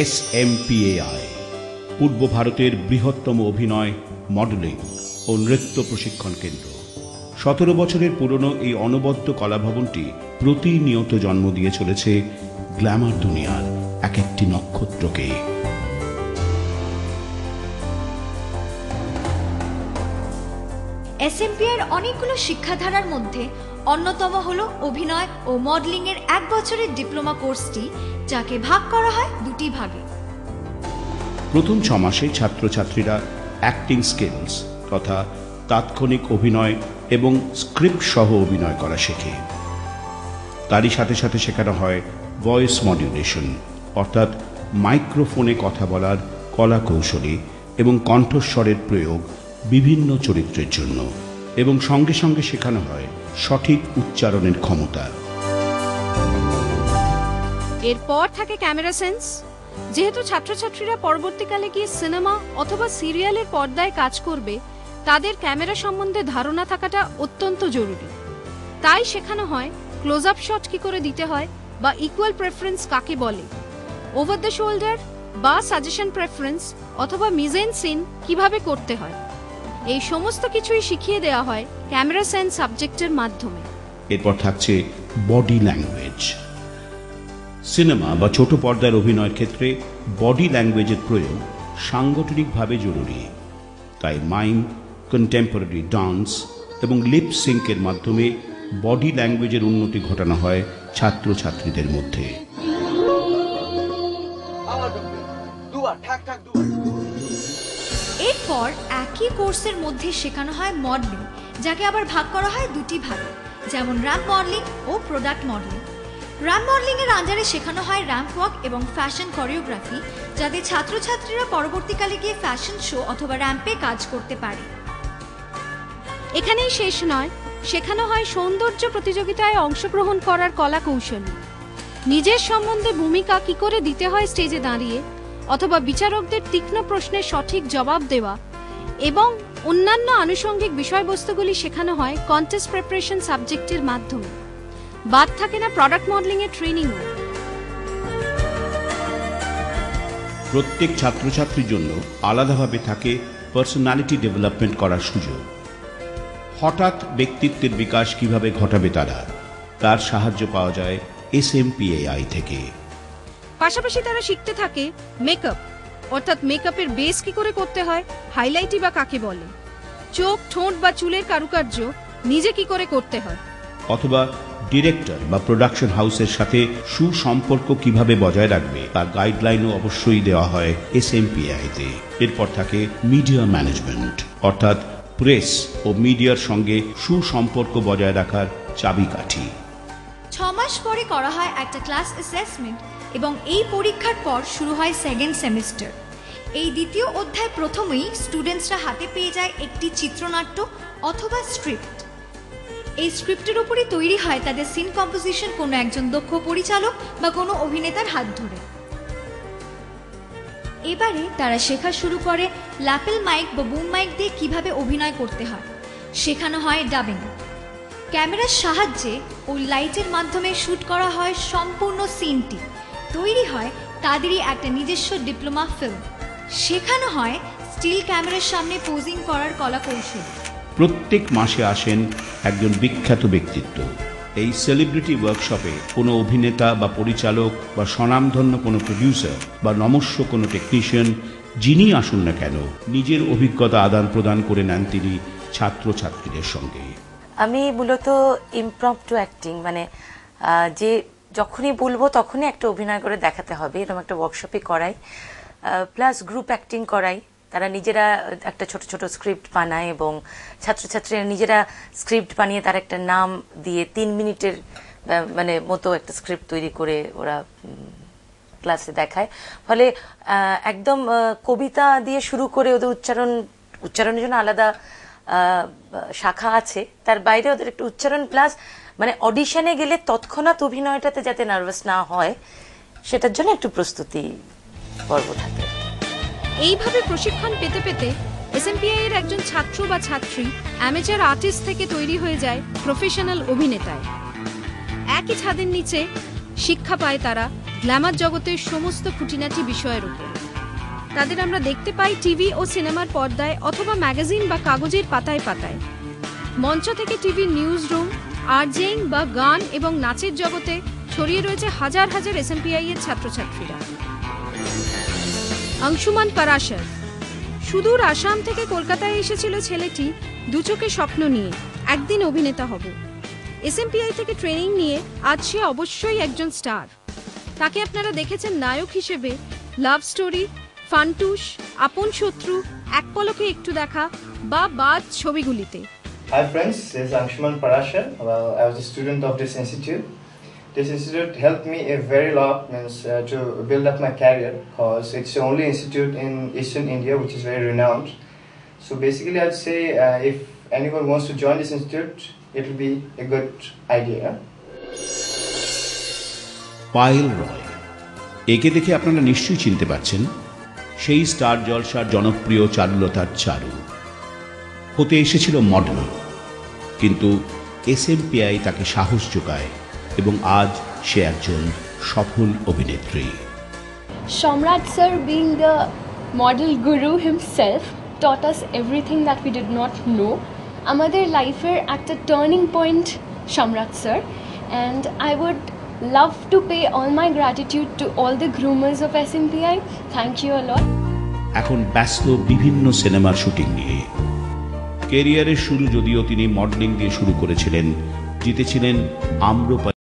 SMPAI পূর্ব ভারতের বৃহত্তম অভিনয়, মডেলিং ও নৃত্য প্রশিক্ষণ কেন্দ্র। 17 বছরের পুরনো এই অনবদ্য কলাভবনটি প্রতিনিয়ত জন্ম দিয়ে চলেছে গ্ল্যামার দুনিয়ার এক একটি নক্ষত্রকে। SMPAI এর অনেকগুলো শিক্ষাধারার মধ্যে অন্যতম হলো অভিনয় ও মডেলিং এর 1 বছরের ডিপ্লোমা কোর্সটি, যাকে ভাগ করা হয় দুটি ভাগে। প্রথম 6 মাসে ছাত্রছাত্রীরা অ্যাক্টিং স্কিলস তথা তাৎক্ষণিক অভিনয় এবং স্ক্রিপ্ট সহ অভিনয় করা শেখে। তারই সাথে সাথে শেখানো হয় ভয়েস মডুলেশন অর্থাৎ মাইক্রোফোনে কথা বলার কলা কৌশলী এবং কণ্ঠস্বরের প্রয়োগ বিভিন্ন চরিত্রের জন্য, এবং সঙ্গে সঙ্গে শেখানো হয় সঠিক উচ্চারণের ক্ষমতা। এরপর থাকে ক্যামেরা সেন্স। যেহেতু ছাত্রছাত্রীরা পরবর্তীকালে গিয়ে সিনেমা অথবা সিরিয়ালের পর্দায় কাজ করবে, তাদের ক্যামেরা সম্বন্ধে ধারণা থাকাটা অত্যন্ত জরুরি। তাই শেখানো হয় ক্লোজ আপ শট কি করে দিতে হয় বা ইকুয়াল প্রেফারেন্স কাকে বলে, ওভার দ্য শোল্ডার বা সাজেশন প্রেফারেন্স অথবা মিজেন সিন কিভাবে করতে হয়। এই সমস্ত কিছুই শিখিয়ে দেওয়া হয় ক্যামেরা সেন্স সাবজেক্টের মাধ্যমে। এরপর থাকছে বডি ল্যাঙ্গুয়েজ। সিনেমা বা ছোট পর্দার অভিনয়ের ক্ষেত্রে বডি ল্যাঙ্গুয়েজের প্রয়োগ সাংগঠনিকভাবে জরুরি। তাই মাইম, কন্টেম্পোরারি ডান্স এবং লিপ সিঙ্কের মাধ্যমে বডি ল্যাঙ্গুয়েজের উন্নতি ঘটানো হয় ছাত্রছাত্রীদের মধ্যে। এরপর একই কোর্সের মধ্যে শেখানো হয় মডেলিং, যাকে আবার ভাগ করা হয় দুটি ভাগে, যেমন র্যাম্প মডেলিং ও প্রোডাক্ট মডেলিং। র্যাম্প মডেলিং এর আন্ডারে শেখানো হয় র্যাম্প ওয়াক এবং ফ্যাশন কোরিওগ্রাফি, যাতে ছাত্রছাত্রীরা পরবর্তীকালে গিয়ে ফ্যাশন শো অথবা র্যাম্পে কাজ করতে পারে। এখানেই শেষ নয়, শেখানো হয় সৌন্দর্য প্রতিযোগিতায় অংশগ্রহণ করার কলা কৌশল, নিজের সম্বন্ধে ভূমিকা কি করে দিতে হয় স্টেজে দাঁড়িয়ে, অথবা বিচারকদের তীক্ষ্ণ প্রশ্নের সঠিক জবাব দেওয়া, এবং অন্যান্য আনুষঙ্গিক বিষয়বস্তুগুলি শেখানো হয় কন্টেস্ট প্রিপারেশন সাবজেক্টের মাধ্যমে। বাদ থাকে না প্রোডাক্ট মডেলিং এর ট্রেনিংও। প্রত্যেক ছাত্রছাত্রীর জন্য আলাদাভাবে থাকে পার্সোনালিটি ডেভেলপমেন্ট করার সুযোগ। হঠাৎ ব্যক্তিত্বের বিকাশ কিভাবে ঘটাবে তার সাহায্য পাওয়া যায় SMPAI থেকে। পাশাপাশি তারা শিখতে থাকে মেকআপ, অর্থাৎ মেকআপের বেস কি করে করতে হয়, হাইলাইটই বা কাকে বলে, চোখ, ঠোঁট বা চুলের কারুকার্য নিজে কি করে করতে হয়, অথবা ডিরেক্টর বা প্রোডাকশন হাউসের সাথে সুসম্পর্ক কিভাবে বজায় রাখবে তার গাইডলাইনও অবশ্যই দেওয়া হয় SMPAI তে। এরপর থাকে মিডিয়া ম্যানেজমেন্ট, অর্থাৎ প্রেস ও মিডিয়ার সঙ্গে সুসম্পর্ক বজায় রাখার চাবিকাঠি। 6 মাস পরে করা হয় একটা ক্লাস অ্যাসেসমেন্ট, এবং এই পরীক্ষার পর শুরু হয় সেকেন্ড সেমিস্টার। এই দ্বিতীয় অধ্যায় প্রথমেই স্টুডেন্টসরা হাতে পেয়ে যায় একটি চিত্রনাট্য অথবা স্ক্রিপ্ট। এই স্ক্রিপ্টের উপরই তৈরি হয় তাদের সিন কম্পোজিশন কোনো একজন দক্ষ পরিচালক বা কোনো অভিনেতার হাত ধরে। এবারে তারা শেখা শুরু করে ল্যাপেল মাইক বা বুম মাইক দিয়ে কিভাবে অভিনয় করতে হয়। শেখানো হয় ডাবিং। ক্যামেরার সাহায্যে ও লাইটের মাধ্যমে শ্যুট করা হয় সম্পূর্ণ সিনটি। তৈরি হয় তাদেরই একটা নিজস্ব ডিপ্লোমা ফিল্ম। শেখানো হয় স্টিল ক্যামেরার সামনে পোজিং করার কলা কৌশল। প্রত্যেক মাসে আসেন একজন বিখ্যাত ব্যক্তিত্ব। এই সেলিব্রিটি ওয়ার্কশপে কোনো অভিনেতা বা পরিচালক বা স্বনামধন্য কোনো প্রডিউসার বা নমস্য কোনো টেকনিশিয়ান যিনি আসুন না কেন, নিজের অভিজ্ঞতা আদান প্রদান করে নেন তিনি ছাত্রছাত্রীদের সঙ্গে। আমি মূলত ইমপ্রম্পটু অ্যাক্টিং, মানে যে যখনই বলবো তখনই একটা অভিনয় করে দেখাতে হবে, এরকম একটা ওয়ার্কশপই করাই, প্লাস গ্রুপ অ্যাক্টিং করাই। তারা নিজেরা একটা ছোট ছোট স্ক্রিপ্ট বানায় এবং ছাত্রছাত্রীরা নিজেরা স্ক্রিপ্ট বানিয়ে তার একটা নাম দিয়ে 3 মিনিটের মানে মতো একটা স্ক্রিপ্ট তৈরি করে ওরা ক্লাসে দেখায়। ফলে একদম কবিতা দিয়ে শুরু করে ওদের উচ্চারণের জন্য আলাদা শাখা আছে, তার বাইরে ওদের একটা উচ্চারণ প্লাস মানে অডিশনে গেলে তৎক্ষণাৎ অভিনয়টাতে যাতে নার্ভাস না হয় সেটার জন্য একটু প্রস্তুতি পর্ব থাকে। এইভাবে প্রশিক্ষণ পেতে পেতে SMPAI এর একজন ছাত্র বা ছাত্রী অ্যামেচার আর্টিস্ট থেকে তৈরি হয়ে যায় প্রফেশনাল অভিনেতায়। একই ছাদের নিচে শিক্ষা পায় তারা গ্ল্যামার জগতের সমস্ত খুঁটিনাটি বিষয়ের উপর। তাদের আমরা দেখতে পাই টিভি ও সিনেমার পর্দায় অথবা ম্যাগাজিন বা কাগজের পাতায় পাতায়। মঞ্চ থেকে টিভির নিউজ রুম, আরজেইং বা গান এবং নাচের জগতে ছড়িয়ে রয়েছে হাজার হাজার SMPI এর ছাত্রছাত্রীরা। অংশুমান পারাশর, সুদূর আসাম থেকে কলকাতায় এসেছিল ছেলেটি দু চোখে স্বপ্ন নিয়ে একদিন অভিনেতা হব। SMPI থেকে ট্রেনিং নিয়ে আজ সে অবশ্যই একজন স্টার। তাকে আপনারা দেখেছেন নায়ক হিসেবে লাভ স্টোরি, ফান্টুস, আপন শত্রু, এক পলকে একটু দেখা বা বাদ ছবিগুলিতে। Hi friends, this is Anshuman Parashar. Well, I was a student of this institute. This institute helped me a very lot to build up my career because it's the only institute in Eastern India which is very renowned. So basically I'd say if anyone wants to join this institute, it will be a good idea. Payel রয়, একে দেখে আপনারা নিশ্চয়ই চিনতে পারছেন, সেই star জলসার জনপ্রিয় চারুলতার চারু। হতে এসেছিল মডেল, কিন্তু SMPI তাকে সাহস যোগায় এবং আজ সে একজন সফল অভিনেত্রী। Shamrat sir, being the model guru himself, taught us everything that we did not know. Amader lifer একটা turning point Shamrat sir, and I would love to pay all my gratitude to all the groomers of SMPI. Thank you a lot. এখন ব্যস্ত বিভিন্ন সিনেমার shooting নিয়ে। কেরিয়ারের শুরু যদিও তিনি মডেলিং দিয়ে শুরু করেছিলেন, জিতেছিলেন আম্রপালি